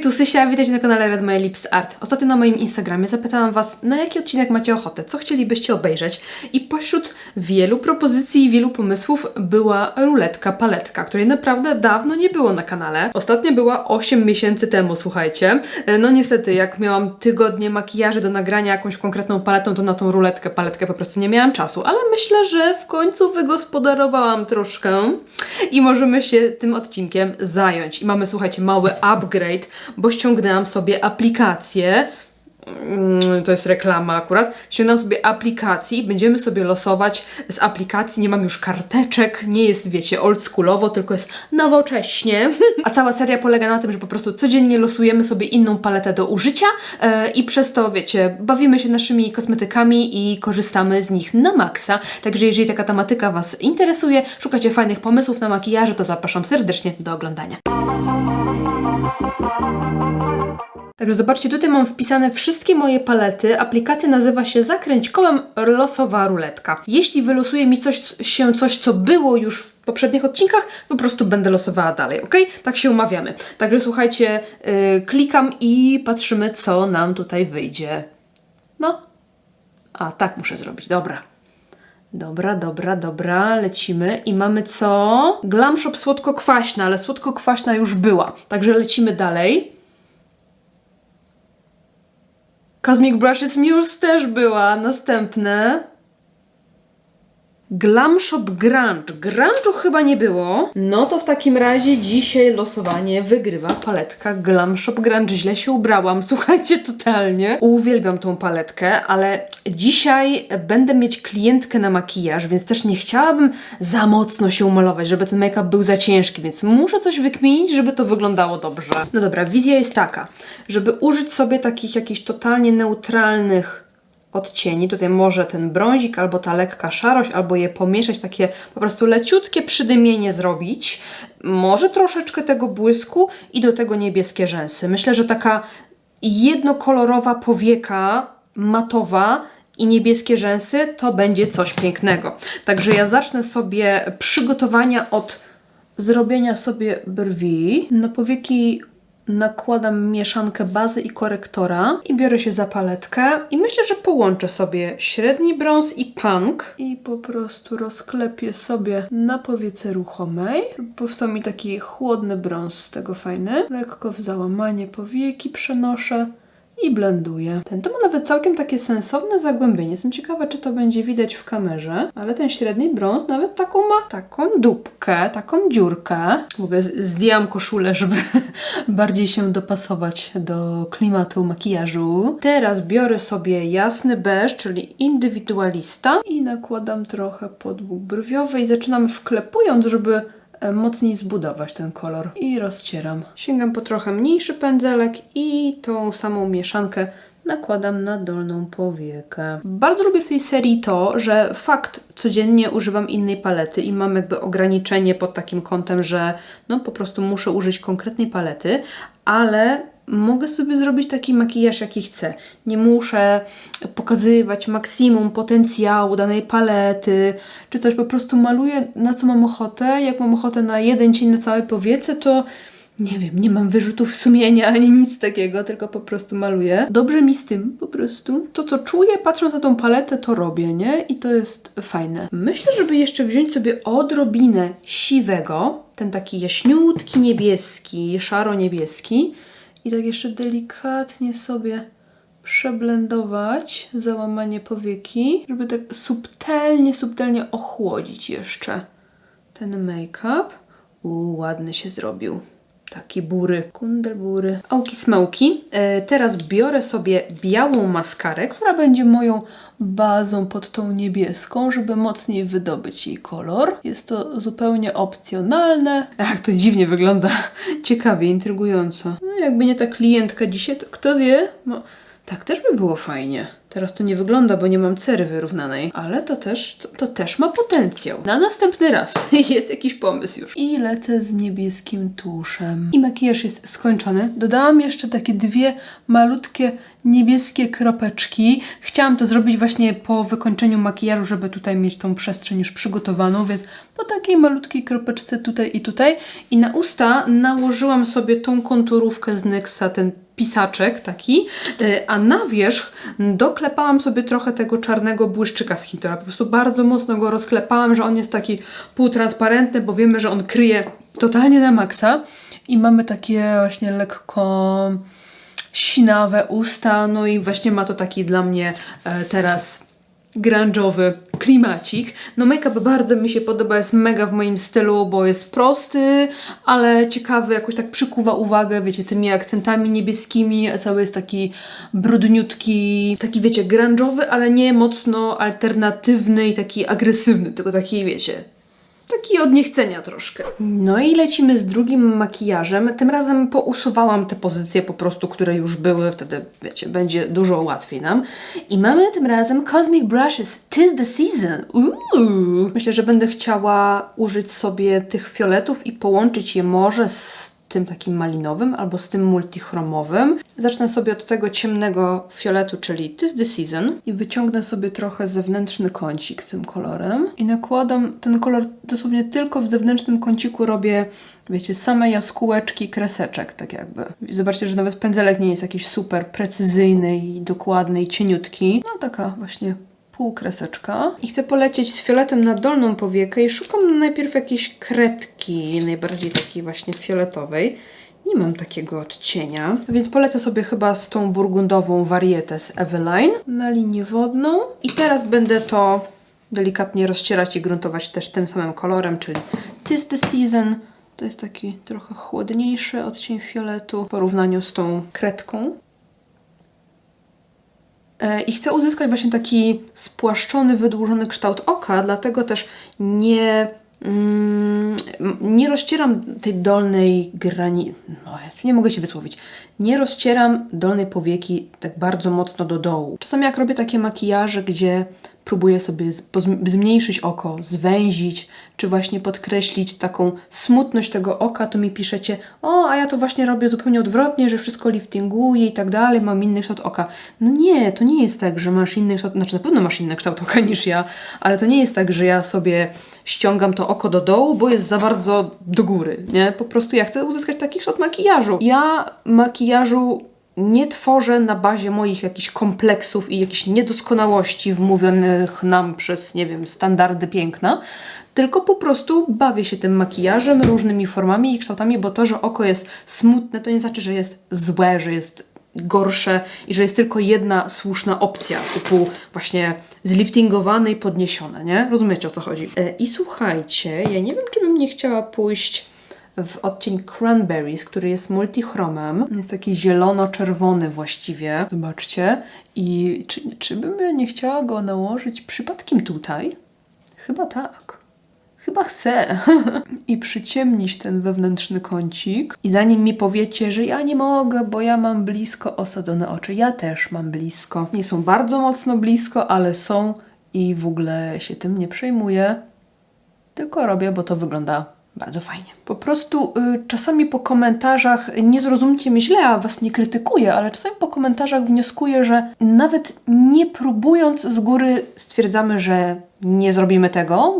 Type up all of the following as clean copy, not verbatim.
Hej, tu Sysia, witajcie na kanale Red My Lips Art. Ostatnio na moim Instagramie zapytałam Was, na jaki odcinek macie ochotę, co chcielibyście obejrzeć. I pośród wielu propozycji i wielu pomysłów była ruletka, paletka, której naprawdę dawno nie było na kanale. Ostatnia była 8 miesięcy temu, słuchajcie. No niestety, jak miałam tygodnie makijaży do nagrania jakąś konkretną paletą, to na tą ruletkę, paletkę po prostu nie miałam czasu. Ale myślę, że w końcu wygospodarowałam troszkę i możemy się tym odcinkiem zająć. I mamy, słuchajcie, mały upgrade, bo ściągnęłam sobie aplikację. To jest reklama akurat. Ściągnęłam sobie aplikację i będziemy sobie losować z aplikacji. Nie mam już karteczek, nie jest, wiecie, oldschoolowo, tylko jest nowocześnie. A cała seria polega na tym, że po prostu codziennie losujemy sobie inną paletę do użycia i przez to, wiecie, bawimy się naszymi kosmetykami i korzystamy z nich na maksa. Także jeżeli taka tematyka Was interesuje, szukacie fajnych pomysłów na makijaże, to zapraszam serdecznie do oglądania. Także zobaczcie, tutaj mam wpisane wszystkie moje palety. Aplikacja nazywa się Zakręć kołem losowa ruletka. Jeśli wylosuje mi coś, co było już w poprzednich odcinkach, po prostu będę losowała dalej, ok? Tak się umawiamy. Także słuchajcie, klikam i patrzymy, co nam tutaj wyjdzie. No, a tak muszę zrobić, dobra. Dobra, lecimy i mamy co? Glam Shop słodko-kwaśna, ale słodko-kwaśna już była, także lecimy dalej. Cosmic Brushes Muse też była, następne. Glam Shop Grunge. Grunge'u chyba nie było. No to w takim razie dzisiaj losowanie wygrywa paletka Glam Shop Grunge. Źle się ubrałam, słuchajcie, totalnie. Uwielbiam tą paletkę, ale dzisiaj będę mieć klientkę na makijaż, więc też nie chciałabym za mocno się umalować, żeby ten make-up był za ciężki, więc muszę coś wykminić, żeby to wyglądało dobrze. No dobra, wizja jest taka, żeby użyć sobie takich jakichś totalnie neutralnych odcieni, tutaj może ten brązik, albo ta lekka szarość, albo je pomieszać, takie po prostu leciutkie przydymienie zrobić, może troszeczkę tego błysku i do tego niebieskie rzęsy. Myślę, że taka jednokolorowa powieka matowa i niebieskie rzęsy to będzie coś pięknego. Także ja zacznę sobie przygotowania od zrobienia sobie brwi. Na powieki nakładam mieszankę bazy i korektora i biorę się za paletkę i myślę, że połączę sobie średni brąz i punk i po prostu rozklepię sobie na powiece ruchomej. Powstał mi taki chłodny brąz z tego fajny. Lekko w załamanie powieki przenoszę i blenduję. Ten to ma nawet całkiem takie sensowne zagłębienie. Jestem ciekawa, czy to będzie widać w kamerze, ale ten średni brąz nawet taką dupkę, taką dziurkę. Mówię, zdjęłam koszulę, żeby bardziej się dopasować do klimatu makijażu. Teraz biorę sobie jasny beż, czyli indywidualista i nakładam trochę podwój brwiowy i zaczynam wklepując, żeby mocniej zbudować ten kolor i rozcieram. Sięgam po trochę mniejszy pędzelek i tą samą mieszankę nakładam na dolną powiekę. Bardzo lubię w tej serii to, że codziennie używam innej palety i mam jakby ograniczenie pod takim kątem, że no po prostu muszę użyć konkretnej palety, ale mogę sobie zrobić taki makijaż, jaki chcę. Nie muszę pokazywać maksimum potencjału danej palety, czy coś. Po prostu maluję, na co mam ochotę. Jak mam ochotę na jeden cień na całej powiece, to nie wiem, nie mam wyrzutów sumienia ani nic takiego, tylko po prostu maluję. Dobrze mi z tym po prostu. To, co czuję, patrząc na tą paletę, to robię, nie? I to jest fajne. Myślę, żeby jeszcze wziąć sobie odrobinę siwego, ten taki jaśniutki niebieski, szaro-niebieski, i tak jeszcze delikatnie sobie przeblendować załamanie powieki, żeby tak subtelnie ochłodzić jeszcze ten make-up. Ładny się zrobił. Taki bury, kundelbury. Ołki smoki. Teraz biorę sobie białą maskarę, która będzie moją bazą pod tą niebieską, żeby mocniej wydobyć jej kolor. Jest to zupełnie opcjonalne. Jak to dziwnie wygląda. Ciekawie, intrygująco. No, jakby nie ta klientka dzisiaj, to kto wie? No, tak też by było fajnie. Teraz to nie wygląda, bo nie mam cery wyrównanej, ale to też ma potencjał. Na następny raz jest jakiś pomysł już. I lecę z niebieskim tuszem. I makijaż jest skończony. Dodałam jeszcze takie dwie malutkie niebieskie kropeczki. Chciałam to zrobić właśnie po wykończeniu makijażu, żeby tutaj mieć tą przestrzeń już przygotowaną, więc po takiej malutkiej kropeczce tutaj i tutaj. I na usta nałożyłam sobie tą konturówkę z NYXa, ten pisaczek taki, a na wierzch doklepałam sobie trochę tego czarnego błyszczyka z Hintora. Po prostu bardzo mocno go rozklepałam, że on jest taki półtransparentny, bo wiemy, że on kryje totalnie na maksa. I mamy takie właśnie lekko sinawe usta, no i właśnie ma to taki dla mnie teraz grunge'owy klimacik. No make-up bardzo mi się podoba, jest mega w moim stylu, bo jest prosty, ale ciekawy, jakoś tak przykuwa uwagę, wiecie, tymi akcentami niebieskimi, a cały jest taki brudniutki, taki wiecie, grunge'owy, ale nie mocno alternatywny i taki agresywny, tylko taki wiecie, taki od niechcenia troszkę. No i lecimy z drugim makijażem. Tym razem pousuwałam te pozycje po prostu, które już były, wtedy wiecie, będzie dużo łatwiej nam. I mamy tym razem Cosmic Brushes Tis the Season. Myślę, że będę chciała użyć sobie tych fioletów i połączyć je może z tym takim malinowym albo z tym multichromowym. Zacznę sobie od tego ciemnego fioletu, czyli Tis the Season i wyciągnę sobie trochę zewnętrzny kącik tym kolorem i nakładam ten kolor dosłownie tylko w zewnętrznym kąciku, robię wiecie, same jaskółeczki kreseczek, tak jakby. I zobaczcie, że nawet pędzelek nie jest jakiś super precyzyjny i dokładny i cieniutki. No taka właśnie półkreseczka. I chcę polecieć z fioletem na dolną powiekę i szukam najpierw jakiejś kredki, najbardziej takiej właśnie fioletowej. Nie mam takiego odcienia, więc polecę sobie chyba z tą burgundową warietę z Eveline na linię wodną. I teraz będę to delikatnie rozcierać i gruntować też tym samym kolorem, czyli Tis the Season. To jest taki trochę chłodniejszy odcień fioletu w porównaniu z tą kredką. I chcę uzyskać właśnie taki spłaszczony, wydłużony kształt oka, dlatego też nie rozcieram tej dolnej granicy. No, nie mogę się wysłowić. Nie rozcieram dolnej powieki tak bardzo mocno do dołu. Czasami jak robię takie makijaże, gdzie próbuję sobie zmniejszyć oko, zwęzić, czy właśnie podkreślić taką smutność tego oka, to mi piszecie, o, a ja to właśnie robię zupełnie odwrotnie, że wszystko liftinguję i tak dalej, mam inny kształt oka. No nie, to nie jest tak, że masz inny kształt, znaczy na pewno masz inny kształt oka niż ja, ale to nie jest tak, że ja sobie ściągam to oko do dołu, bo jest za bardzo do góry, nie? Po prostu ja chcę uzyskać taki kształt makijażu. Ja makijażu nie tworzę na bazie moich jakichś kompleksów i jakichś niedoskonałości wmówionych nam przez, nie wiem, standardy piękna, tylko po prostu bawię się tym makijażem, różnymi formami i kształtami, bo to, że oko jest smutne, to nie znaczy, że jest złe, że jest gorsze i że jest tylko jedna słuszna opcja, typu właśnie zliftingowane i podniesione, nie? Rozumiecie, o co chodzi? I słuchajcie, ja nie wiem, czy bym nie chciała pójść w odcień Cranberries, który jest multichromem. Jest taki zielono-czerwony właściwie. Zobaczcie. I czy bym nie chciała go nałożyć przypadkiem tutaj? Chyba tak. Chyba chcę. I przyciemnić ten wewnętrzny kącik. I zanim mi powiecie, że ja nie mogę, bo ja mam blisko osadzone oczy. Ja też mam blisko. Nie są bardzo mocno blisko, ale są i w ogóle się tym nie przejmuję. Tylko robię, bo to wygląda bardzo fajnie. Po prostu czasami po komentarzach, nie zrozumcie mnie źle, a was nie krytykuję, ale czasami po komentarzach wnioskuję, że nawet nie próbując z góry stwierdzamy, że nie zrobimy tego,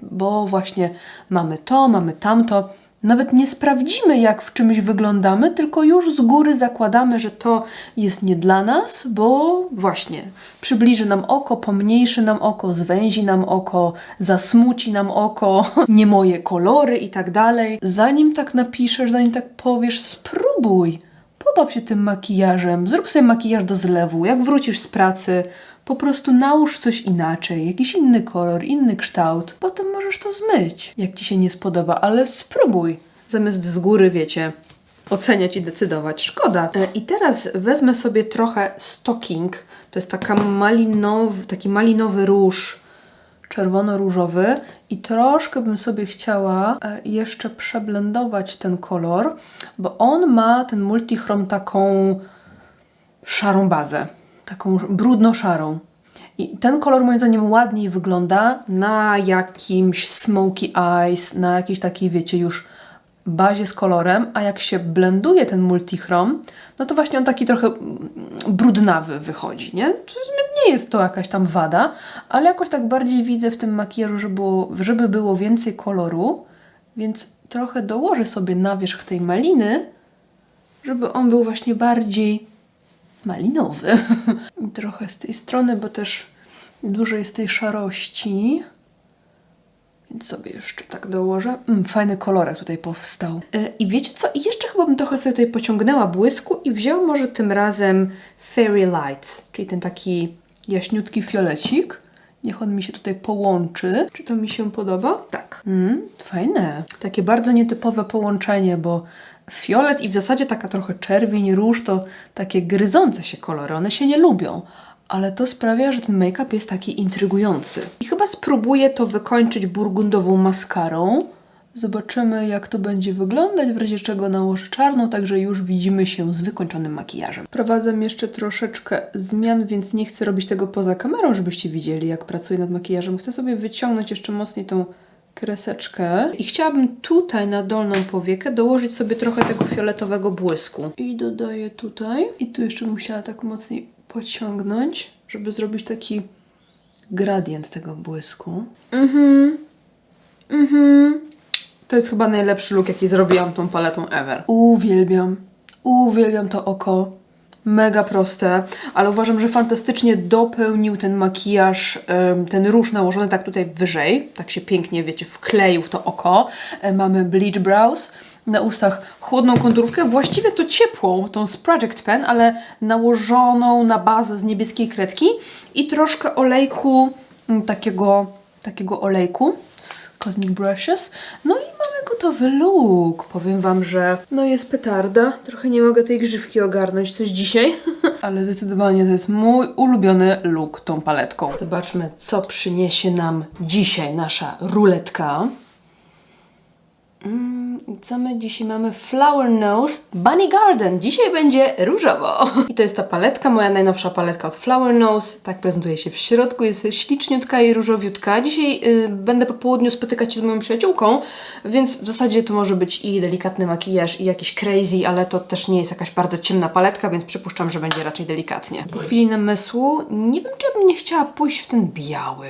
bo właśnie mamy to, mamy tamto. Nawet nie sprawdzimy, jak w czymś wyglądamy, tylko już z góry zakładamy, że to jest nie dla nas, bo właśnie przybliży nam oko, pomniejszy nam oko, zwęzi nam oko, zasmuci nam oko, nie moje kolory i tak dalej. Zanim tak napiszesz, zanim tak powiesz, spróbuj, pobaw się tym makijażem, zrób sobie makijaż do zlewu, jak wrócisz z pracy, po prostu nałóż coś inaczej, jakiś inny kolor, inny kształt. Potem możesz to zmyć, jak ci się nie spodoba, ale spróbuj. Zamiast z góry, wiecie, oceniać i decydować. Szkoda. I teraz wezmę sobie trochę Stocking. To jest taki malinowy róż, czerwono-różowy. I troszkę bym sobie chciała jeszcze przeblendować ten kolor, bo on ma ten multichrom taką szarą bazę. taką brudno-szarą. I ten kolor moim zdaniem ładniej wygląda na jakimś smoky eyes, na jakiejś takiej, wiecie, już bazie z kolorem, a jak się blenduje ten multichrom, no to właśnie on taki trochę brudnawy wychodzi, nie? Nie jest to jakaś tam wada, ale jakoś tak bardziej widzę w tym makijażu, żeby było więcej koloru, więc trochę dołożę sobie na wierzch tej maliny, żeby on był właśnie bardziej malinowy. Trochę z tej strony, bo też dużo jest tej szarości. Więc sobie jeszcze tak dołożę. Fajny kolorek tutaj powstał. I wiecie co? I jeszcze chyba bym trochę sobie tutaj pociągnęła błysku i wzięła może tym razem Fairy Lights, czyli ten taki jaśniutki fiolecik. Niech on mi się tutaj połączy. Czy to mi się podoba? Tak. Fajne. Takie bardzo nietypowe połączenie, bo fiolet i w zasadzie taka trochę czerwień, róż to takie gryzące się kolory. One się nie lubią. Ale to sprawia, że ten make-up jest taki intrygujący. I chyba spróbuję to wykończyć burgundową maskarą. Zobaczymy, jak to będzie wyglądać, w razie czego nałożę czarną, także już widzimy się z wykończonym makijażem. Prowadzę jeszcze troszeczkę zmian, więc nie chcę robić tego poza kamerą, żebyście widzieli, jak pracuję nad makijażem. Chcę sobie wyciągnąć jeszcze mocniej tą kreseczkę i chciałabym tutaj na dolną powiekę dołożyć sobie trochę tego fioletowego błysku. I dodaję tutaj. I tu jeszcze bym chciała tak mocniej pociągnąć, żeby zrobić taki gradient tego błysku. To jest chyba najlepszy look, jaki zrobiłam tą paletą ever. Uwielbiam. Uwielbiam to oko. Mega proste, ale uważam, że fantastycznie dopełnił ten makijaż, ten róż nałożony tak tutaj wyżej. Tak się pięknie, wiecie, wkleił w to oko. Mamy bleach brows. Na ustach chłodną konturówkę, właściwie to ciepłą, tą z Project Pen, ale nałożoną na bazę z niebieskiej kredki i troszkę olejku, takiego olejku z Cosmic Brushes. No i mamy gotowy look. Powiem Wam, że no jest petarda. Trochę nie mogę tej grzywki ogarnąć coś dzisiaj. Ale zdecydowanie to jest mój ulubiony look tą paletką. Zobaczmy, co przyniesie nam dzisiaj nasza ruletka. I co my dzisiaj mamy? Flower Nose Bunny Garden. Dzisiaj będzie różowo. I to jest ta paletka, moja najnowsza paletka od Flower Nose. Tak prezentuje się w środku. Jest śliczniutka i różowiutka. Dzisiaj będę po południu spotykać się z moją przyjaciółką, więc w zasadzie to może być i delikatny makijaż, i jakiś crazy, ale to też nie jest jakaś bardzo ciemna paletka, więc przypuszczam, że będzie raczej delikatnie. Po chwili namysłu nie wiem, czy bym nie chciała pójść w ten biały.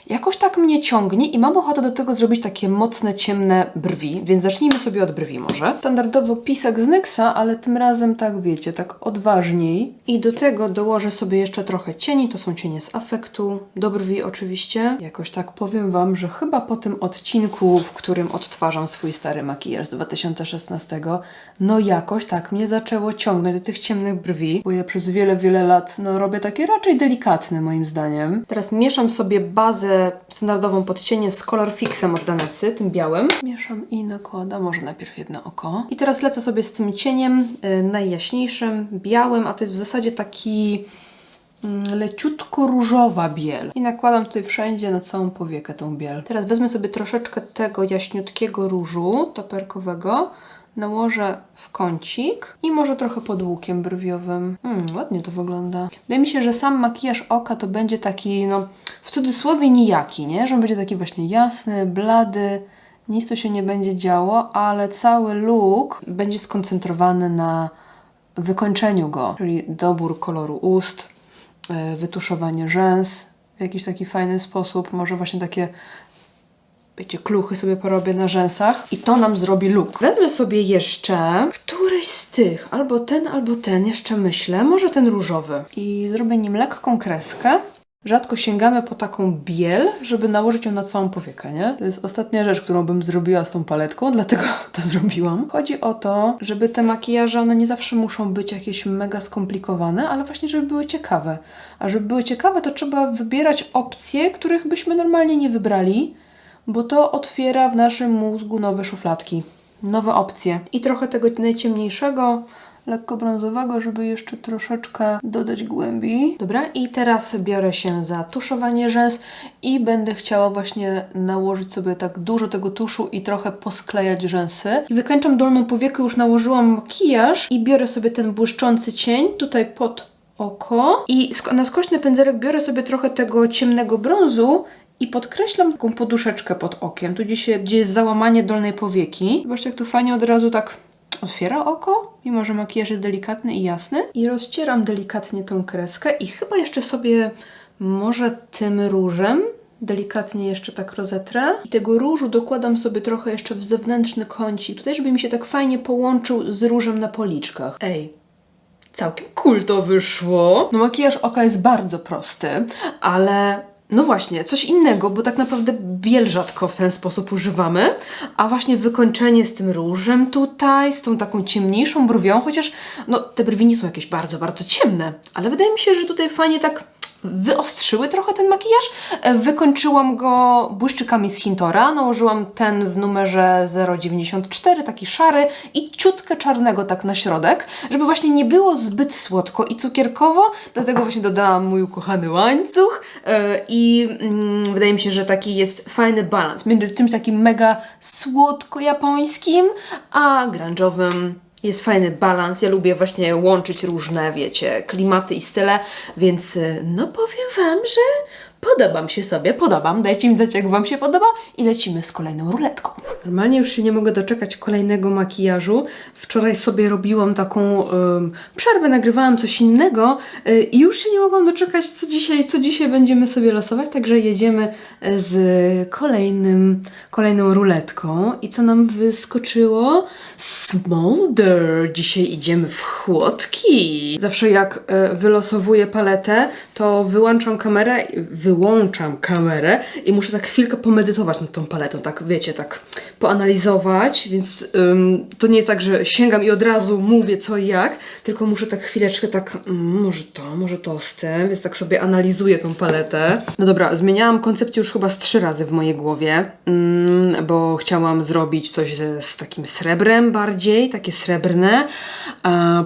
Jakoś tak mnie ciągnie i mam ochotę do tego zrobić takie mocne, ciemne brwi, więc zacznijmy sobie od brwi może. Standardowo pisak z NYX-a, ale tym razem tak wiecie, tak odważniej. I do tego dołożę sobie jeszcze trochę cieni, to są cienie z Affectu, do brwi oczywiście. Jakoś tak powiem Wam, że chyba po tym odcinku, w którym odtwarzam swój stary makijaż z 2016, no jakoś tak mnie zaczęło ciągnąć do tych ciemnych brwi, bo ja przez wiele, wiele lat no robię takie raczej delikatne moim zdaniem. Teraz mieszam sobie bazę standardową podcienie z Color Fixem od Danessy, tym białym. Mieszam i nakładam, może najpierw jedno oko. I teraz lecę sobie z tym cieniem najjaśniejszym, białym, a to jest w zasadzie taki leciutko różowa biel. I nakładam tutaj wszędzie na całą powiekę tą biel. Teraz wezmę sobie troszeczkę tego jaśniutkiego różu toperkowego, nałożę w kącik i może trochę pod łukiem brwiowym. Ładnie to wygląda. Wydaje mi się, że sam makijaż oka to będzie taki, no w cudzysłowie nijaki, nie? Że on będzie taki właśnie jasny, blady, nic tu się nie będzie działo, ale cały look będzie skoncentrowany na wykończeniu go, czyli dobór koloru ust, wytuszowanie rzęs w jakiś taki fajny sposób, może właśnie takie, wiecie, kluchy sobie porobię na rzęsach i to nam zrobi look. Wezmę sobie jeszcze któryś z tych, albo ten, jeszcze myślę, może ten różowy i zrobię nim lekką kreskę. Rzadko sięgamy po taką biel, żeby nałożyć ją na całą powiekę, nie? To jest ostatnia rzecz, którą bym zrobiła z tą paletką, dlatego to zrobiłam. Chodzi o to, żeby te makijaże, one nie zawsze muszą być jakieś mega skomplikowane, ale właśnie, żeby były ciekawe. A żeby były ciekawe, to trzeba wybierać opcje, których byśmy normalnie nie wybrali, bo to otwiera w naszym mózgu nowe szufladki, nowe opcje. I trochę tego najciemniejszego, lekko brązowego, żeby jeszcze troszeczkę dodać głębi. Dobra, i teraz biorę się za tuszowanie rzęs i będę chciała właśnie nałożyć sobie tak dużo tego tuszu i trochę posklejać rzęsy. I wykończam dolną powiekę, już nałożyłam makijaż i biorę sobie ten błyszczący cień tutaj pod oko i na skośny pędzelek biorę sobie trochę tego ciemnego brązu i podkreślam taką poduszeczkę pod okiem, tu gdzie jest załamanie dolnej powieki. Zobaczcie, jak to fajnie od razu tak otwiera oko, mimo że makijaż jest delikatny i jasny. I rozcieram delikatnie tą kreskę i chyba jeszcze sobie może tym różem delikatnie jeszcze tak rozetrę. I tego różu dokładam sobie trochę jeszcze w zewnętrzny kącik, tutaj, żeby mi się tak fajnie połączył z różem na policzkach. Ej, całkiem cool to wyszło. No makijaż oka jest bardzo prosty, ale no właśnie, coś innego, bo tak naprawdę biel rzadko w ten sposób używamy, a właśnie wykończenie z tym różem tutaj, z tą taką ciemniejszą brwią, chociaż no te brwi nie są jakieś bardzo, bardzo ciemne, ale wydaje mi się, że tutaj fajnie tak wyostrzyły trochę ten makijaż. Wykończyłam go błyszczykami z Hintora, nałożyłam ten w numerze 0,94, taki szary i ciutkę czarnego tak na środek, żeby właśnie nie było zbyt słodko i cukierkowo, dlatego właśnie dodałam mój ukochany łańcuch i wydaje mi się, że taki jest fajny balans między czymś takim mega słodko-japońskim, a grunge'owym. Jest fajny balans, ja lubię właśnie łączyć różne, wiecie, klimaty i style, więc no powiem Wam, że podobam. Dajcie mi znać, jak Wam się podoba i lecimy z kolejną ruletką. Normalnie już się nie mogę doczekać kolejnego makijażu. Wczoraj sobie robiłam taką przerwę, nagrywałam coś innego i już się nie mogłam doczekać, co dzisiaj będziemy sobie losować, także jedziemy z kolejną ruletką. I co nam wyskoczyło? Smolder! Dzisiaj idziemy w chłodki. Zawsze jak wylosowuję paletę, to wyłączam kamerę i muszę tak chwilkę pomedytować nad tą paletą, tak wiecie, tak poanalizować, więc to nie jest tak, że sięgam i od razu mówię co i jak, tylko muszę tak chwileczkę tak, może to z tym, więc tak sobie analizuję tą paletę. No dobra, zmieniałam koncepcję już chyba z 3 razy w mojej głowie, bo chciałam zrobić coś z takim srebrem bardziej, takie srebrne.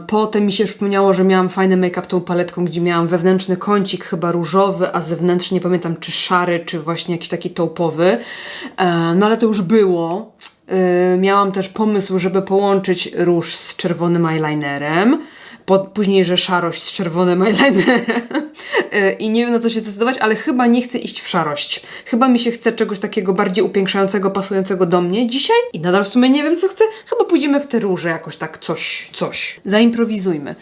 Potem mi się przypomniało, że miałam fajny make-up tą paletką, gdzie miałam wewnętrzny kącik chyba różowy, a zewnętrzny nie pamiętam czy szary, czy właśnie jakiś taki taupowy. No ale to już było. Miałam też pomysł, żeby połączyć róż z czerwonym eyelinerem. Później, że szarość z czerwonym eyelinerem. I nie wiem, na co się zdecydować, ale chyba nie chcę iść w szarość. Chyba mi się chce czegoś takiego bardziej upiększającego, pasującego do mnie dzisiaj. I nadal w sumie nie wiem, co chcę. Chyba pójdziemy w te róże, jakoś tak coś. Zaimprowizujmy.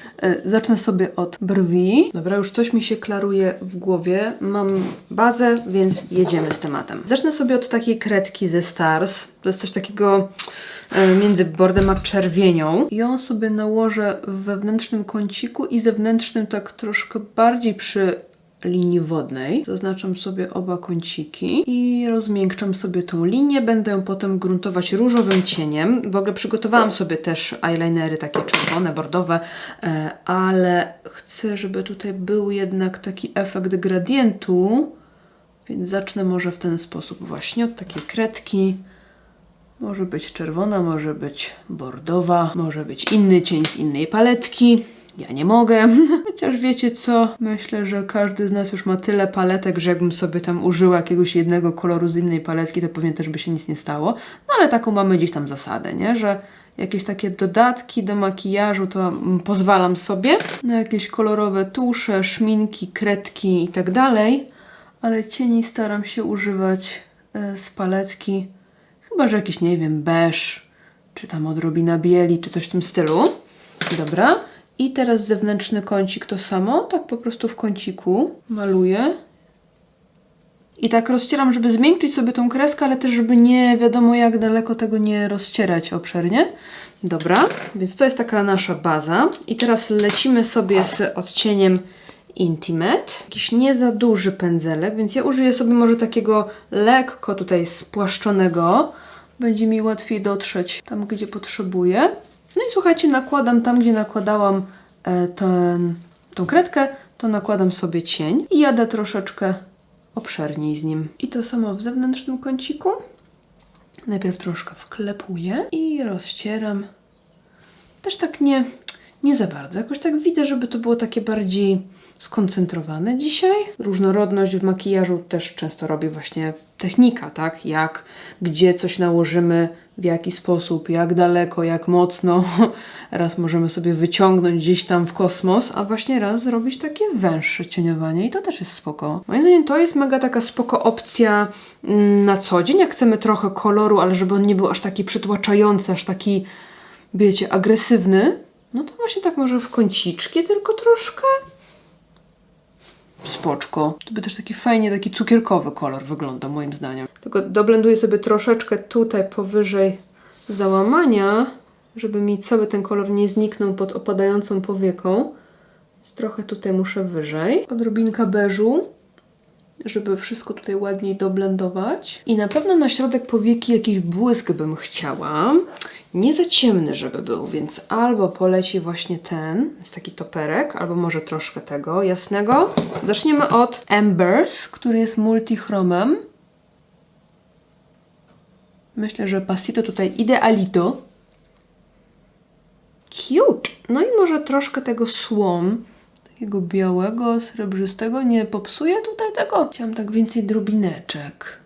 Zacznę sobie od brwi. Dobra, już coś mi się klaruje w głowie. Mam bazę, więc jedziemy z tematem. Zacznę sobie od takiej kredki ze Stars. To jest coś takiego między bordem a czerwienią. I ją sobie nałożę w wewnętrznym kąciku i zewnętrznym tak troszkę bardziej przy linii wodnej. Zaznaczam sobie oba kąciki i rozmiękczam sobie tą linię. Będę ją potem gruntować różowym cieniem. W ogóle przygotowałam sobie też eyelinery takie czerwone, bordowe, ale chcę, żeby tutaj był jednak taki efekt gradientu, więc zacznę może w ten sposób właśnie od takiej kredki. Może być czerwona, może być bordowa, może być inny cień z innej paletki. Ja nie mogę. Chociaż wiecie co? Myślę, że każdy z nas już ma tyle paletek, że jakbym sobie tam użyła jakiegoś jednego koloru z innej paletki, to pewnie też by się nic nie stało. No ale taką mamy gdzieś tam zasadę, nie? Że jakieś takie dodatki do makijażu to pozwalam sobie na jakieś kolorowe tusze, szminki, kredki i tak dalej. Ale cieni staram się używać z paletki. Chyba, że jakiś, nie wiem, beż, czy tam odrobina bieli, czy coś w tym stylu. Dobra. I teraz zewnętrzny kącik to samo, tak po prostu w kąciku maluję. I tak rozcieram, żeby zmiękczyć sobie tą kreskę, ale też żeby nie wiadomo jak daleko tego nie rozcierać obszernie. Dobra, więc to jest taka nasza baza. I teraz lecimy sobie z odcieniem Intimate. Jakiś nie za duży pędzelek, więc ja użyję sobie może takiego lekko tutaj spłaszczonego. Będzie mi łatwiej dotrzeć tam, gdzie potrzebuję. No i słuchajcie, nakładam tam, gdzie nakładałam tą kredkę, to nakładam sobie cień i jadę troszeczkę obszerniej z nim. I to samo w zewnętrznym kąciku. Najpierw troszkę wklepuję i rozcieram. Też tak Nie za bardzo. Jakoś tak widzę, żeby to było takie bardziej skoncentrowane dzisiaj. Różnorodność w makijażu też często robi właśnie technika, tak? Jak, gdzie coś nałożymy, w jaki sposób, jak daleko, jak mocno. Raz możemy sobie wyciągnąć gdzieś tam w kosmos, a właśnie raz zrobić takie węższe cieniowanie i to też jest spoko. Moim zdaniem to jest mega taka spoko opcja na co dzień, jak chcemy trochę koloru, ale żeby on nie był aż taki przytłaczający, aż taki, wiecie, agresywny. No to właśnie tak może w kąciczki tylko troszkę. Spoczko. To by też taki fajnie, taki cukierkowy kolor wygląda moim zdaniem. Tylko doblenduję sobie troszeczkę tutaj powyżej załamania, żeby mi cały ten kolor nie zniknął pod opadającą powieką. Więc trochę tutaj muszę wyżej. Odrobinka beżu, żeby wszystko tutaj ładniej doblendować. I na pewno na środek powieki jakiś błysk bym chciała. Nie za ciemny, żeby był, więc albo poleci właśnie ten, jest taki toperek, albo może troszkę tego jasnego. Zaczniemy od Embers, który jest multichromem. Myślę, że Pasito tutaj idealito. Cute! No i może troszkę tego słom, takiego białego, srebrzystego. Nie popsuję tutaj tego? Chciałam tak więcej drobineczek.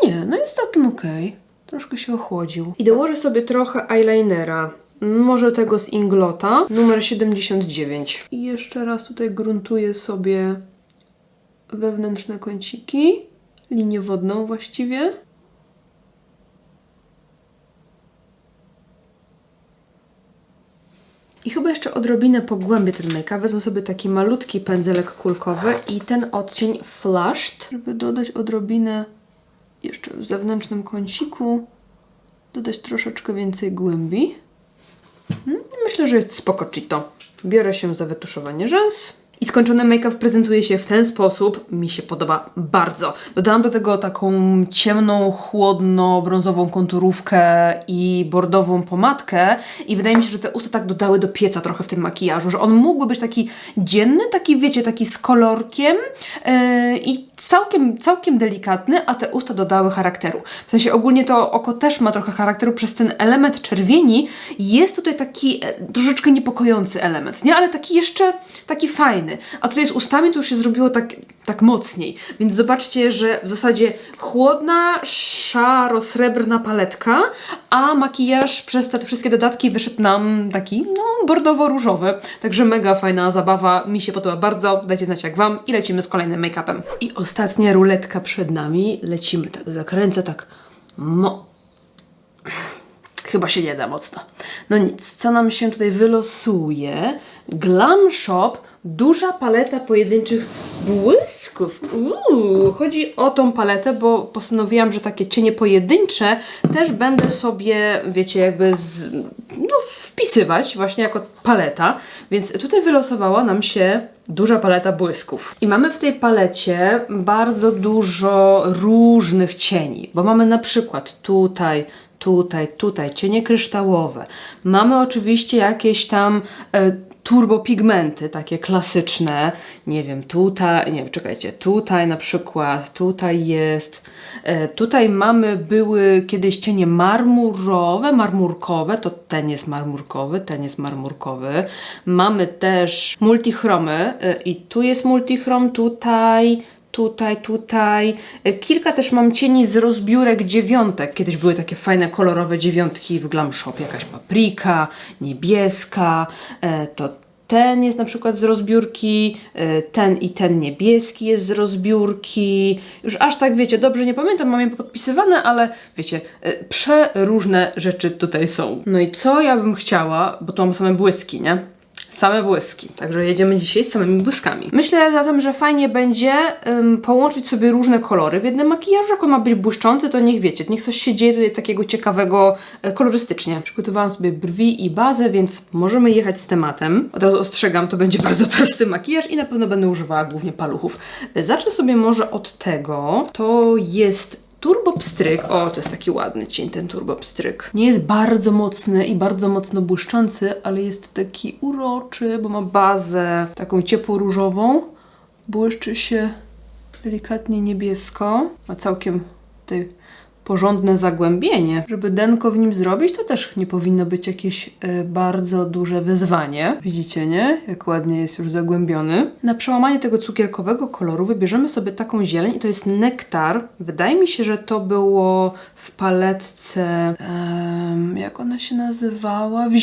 Nie, no jest całkiem okej. Troszkę się ochłodził. I dołożę sobie trochę eyelinera. Może tego z Inglota, numer 79. I jeszcze raz tutaj gruntuję sobie wewnętrzne kąciki. Linię wodną właściwie. I chyba jeszcze odrobinę pogłębię ten make-up. Wezmę sobie taki malutki pędzelek kulkowy i ten odcień Flushed, żeby dodać odrobinę jeszcze w zewnętrznym kąciku, dodać troszeczkę więcej głębi. Myślę, że jest spoko cheeto. Biorę się za wytuszowanie rzęs. I skończony make-up prezentuje się w ten sposób. Mi się podoba bardzo. Dodałam do tego taką ciemną, chłodno-brązową konturówkę i bordową pomadkę. I wydaje mi się, że te usta tak dodały do pieca trochę w tym makijażu, że on mógłby być taki dzienny, taki wiecie, taki z kolorkiem i całkiem delikatny, a te usta dodały charakteru. W sensie ogólnie to oko też ma trochę charakteru, przez ten element czerwieni jest tutaj taki troszeczkę niepokojący element, nie? Ale taki jeszcze, taki fajny. A tutaj z ustami to już się zrobiło tak mocniej. Więc zobaczcie, że w zasadzie chłodna, szaro-srebrna paletka, a makijaż przez te wszystkie dodatki wyszedł nam taki, no, bordowo-różowy. Także mega fajna zabawa, mi się podoba bardzo. Dajcie znać jak Wam i lecimy z kolejnym make-upem. I ostatnia ruletka przed nami. Lecimy, tak zakręcę, tak chyba się nie da mocno. No nic, co nam się tutaj wylosuje? Glam Shop, duża paleta pojedynczych błysków. Chodzi o tą paletę, bo postanowiłam, że takie cienie pojedyncze też będę sobie, wiecie, jakby wpisywać właśnie jako paleta. Więc tutaj wylosowała nam się duża paleta błysków. I mamy w tej palecie bardzo dużo różnych cieni, bo mamy na przykład tutaj cienie kryształowe. Mamy oczywiście jakieś tam turbopigmenty, takie klasyczne. Nie wiem, tutaj, nie wiem, czekajcie, tutaj na przykład, tutaj jest. Tutaj były kiedyś cienie marmurkowe, to ten jest marmurkowy, ten jest marmurkowy. Mamy też multichromy i tu jest multichrom, tutaj. Kilka też mam cieni z rozbiórek dziewiątek. Kiedyś były takie fajne, kolorowe dziewiątki w Glam Shop. Jakaś paprika, niebieska, to ten jest na przykład z rozbiórki, ten i ten niebieski jest z rozbiórki. Już aż tak, wiecie, dobrze nie pamiętam, mam je podpisywane, ale wiecie, przeróżne rzeczy tutaj są. No i co ja bym chciała, bo tu mam same błyski, nie? Same błyski, także jedziemy dzisiaj z samymi błyskami. Myślę zatem, że fajnie będzie połączyć sobie różne kolory w jednym makijażu. Jak on ma być błyszczący, to niech wiecie, niech coś się dzieje tutaj takiego ciekawego kolorystycznie. Przygotowałam sobie brwi i bazę, więc możemy jechać z tematem. Od razu ostrzegam, to będzie bardzo prosty makijaż i na pewno będę używała głównie paluchów. Zacznę sobie może od tego. To jest Turbo Pstryk. O, to jest taki ładny cień, ten Turbo Pstryk. Nie jest bardzo mocny i bardzo mocno błyszczący, ale jest taki uroczy, bo ma bazę taką ciepło-różową. Błyszczy się delikatnie niebiesko. Ma całkiem tutaj porządne zagłębienie. Żeby denko w nim zrobić, to też nie powinno być jakieś bardzo duże wyzwanie. Widzicie, nie? Jak ładnie jest już zagłębiony. Na przełamanie tego cukierkowego koloru wybierzemy sobie taką zieleń i to jest nektar. Wydaje mi się, że to było w paletce, jak ona się nazywała? W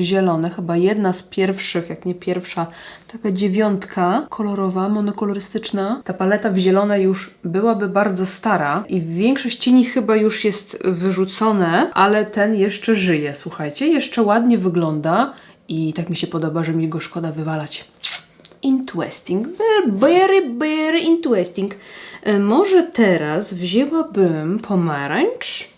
zielone, chyba jedna z pierwszych, jak nie pierwsza, taka 9 kolorowa, monokolorystyczna. Ta paleta w zielone już byłaby bardzo stara i większość cieni chyba już jest wyrzucone, ale ten jeszcze żyje, słuchajcie, jeszcze ładnie wygląda i tak mi się podoba, że mi go szkoda wywalać. Interesting, very interesting. Może teraz wzięłabym pomarańcz,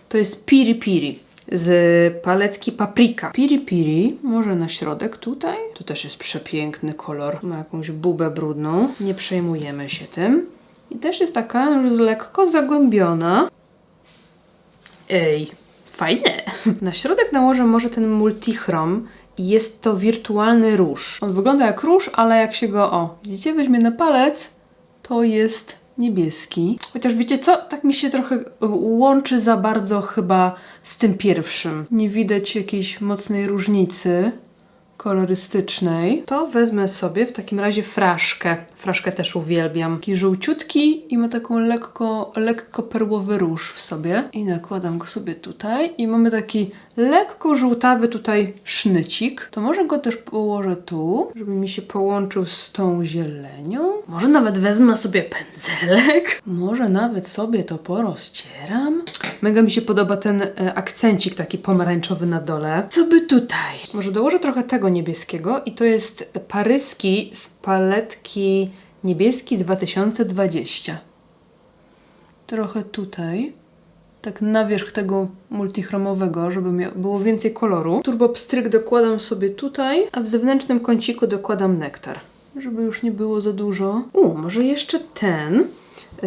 to jest Piri Piri z paletki Paprika. Piri Piri, może na środek tutaj. Tu też jest przepiękny kolor. Ma jakąś bubę brudną. Nie przejmujemy się tym. I też jest taka już lekko zagłębiona. Ej, fajne! Na środek nałożę może ten multichrom. Jest to wirtualny róż. On wygląda jak róż, ale jak się go, widzicie, weźmie na palec, to jest niebieski. Chociaż wiecie co? Tak mi się trochę łączy za bardzo chyba z tym pierwszym. Nie widać jakiejś mocnej różnicy kolorystycznej. To wezmę sobie w takim razie fraszkę. Fraszkę też uwielbiam. Taki żółciutki i ma taką lekko perłowy róż w sobie. I nakładam go sobie tutaj i mamy taki lekko żółtawy tutaj sznycik. To może go też położę tu, żeby mi się połączył z tą zielenią. Może nawet wezmę sobie pędzelek. Może nawet sobie to porozcieram. Mega mi się podoba ten akcencik taki pomarańczowy na dole. Co by tutaj? Może dołożę trochę tego niebieskiego i to jest paryski z paletki Niebieski 2020. Trochę tutaj. Tak na wierzch tego multichromowego, żeby było więcej koloru. Turbo pstryk dokładam sobie tutaj, a w zewnętrznym kąciku dokładam nektar, żeby już nie było za dużo. Może jeszcze ten.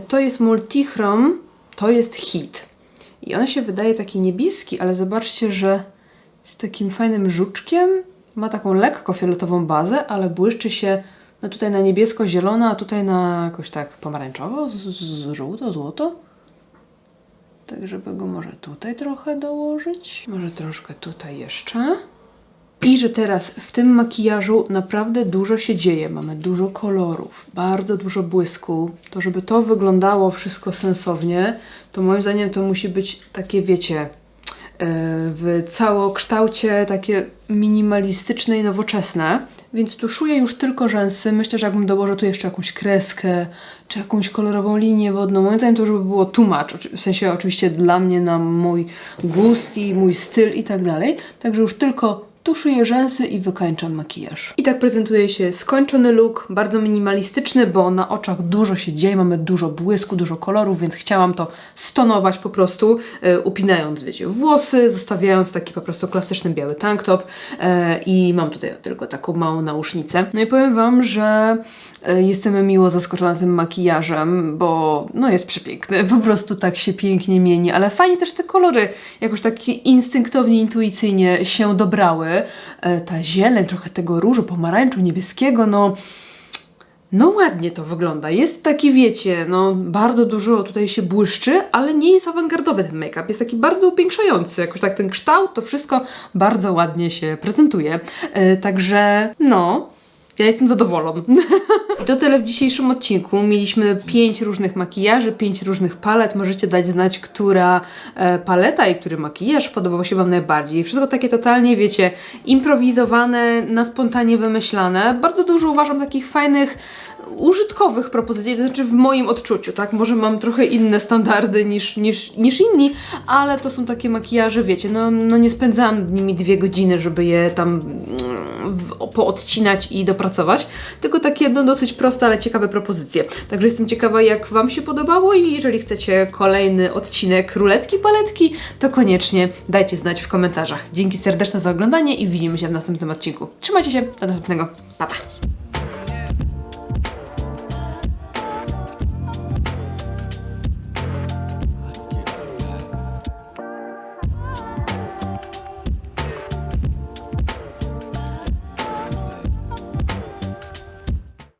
To jest multichrom, to jest hit. I on się wydaje taki niebieski, ale zobaczcie, że z takim fajnym żuczkiem. Ma taką lekko fioletową bazę, ale błyszczy się tutaj na niebiesko-zielona, a tutaj na jakoś tak pomarańczowo, żółto, złoto. Tak, żeby go może tutaj trochę dołożyć. Może troszkę tutaj jeszcze. I że teraz w tym makijażu naprawdę dużo się dzieje. Mamy dużo kolorów, bardzo dużo błysku. To, żeby to wyglądało wszystko sensownie, to moim zdaniem to musi być takie, wiecie, w całokształcie takie minimalistyczne i nowoczesne. Więc tuszuję już tylko rzęsy. Myślę, że jakbym dołożył tu jeszcze jakąś kreskę, czy jakąś kolorową linię wodną, moim zdaniem to już by było too much. W sensie oczywiście dla mnie, na mój gust i mój styl i tak dalej. Także już tylko tuszuję rzęsy i wykańczam makijaż. I tak prezentuje się skończony look, bardzo minimalistyczny, bo na oczach dużo się dzieje, mamy dużo błysku, dużo kolorów, więc chciałam to stonować po prostu, upinając, wiecie, włosy, zostawiając taki po prostu klasyczny biały tanktop i mam tutaj tylko taką małą nausznicę. No i powiem Wam, że jestem miło zaskoczona tym makijażem, bo no jest przepiękny, po prostu tak się pięknie mieni, ale fajnie też te kolory jakoś tak instynktownie, intuicyjnie się dobrały. Ta zieleń, trochę tego różu, pomarańczu, niebieskiego, no ładnie to wygląda. Jest taki, wiecie, bardzo dużo tutaj się błyszczy, ale nie jest awangardowy ten make-up. Jest taki bardzo upiększający. Jakoś tak ten kształt, to wszystko bardzo ładnie się prezentuje. Także, ja jestem zadowolona. I to tyle w dzisiejszym odcinku. Mieliśmy 5 różnych makijaży, 5 różnych palet. Możecie dać znać, która paleta i który makijaż podobał się Wam najbardziej. Wszystko takie totalnie, wiecie, improwizowane, na spontanie wymyślane. Bardzo dużo uważam takich fajnych, użytkowych propozycji, to znaczy w moim odczuciu, tak? Może mam trochę inne standardy niż inni, ale to są takie makijaże, wiecie, nie spędzałam nad nimi 2 godziny, żeby je tam poodcinać i dopracować, tylko takie dosyć proste, ale ciekawe propozycje. Także jestem ciekawa, jak Wam się podobało i jeżeli chcecie kolejny odcinek ruletki, paletki, to koniecznie dajcie znać w komentarzach. Dzięki serdeczne za oglądanie i widzimy się w następnym odcinku. Trzymajcie się, do następnego. Pa, pa!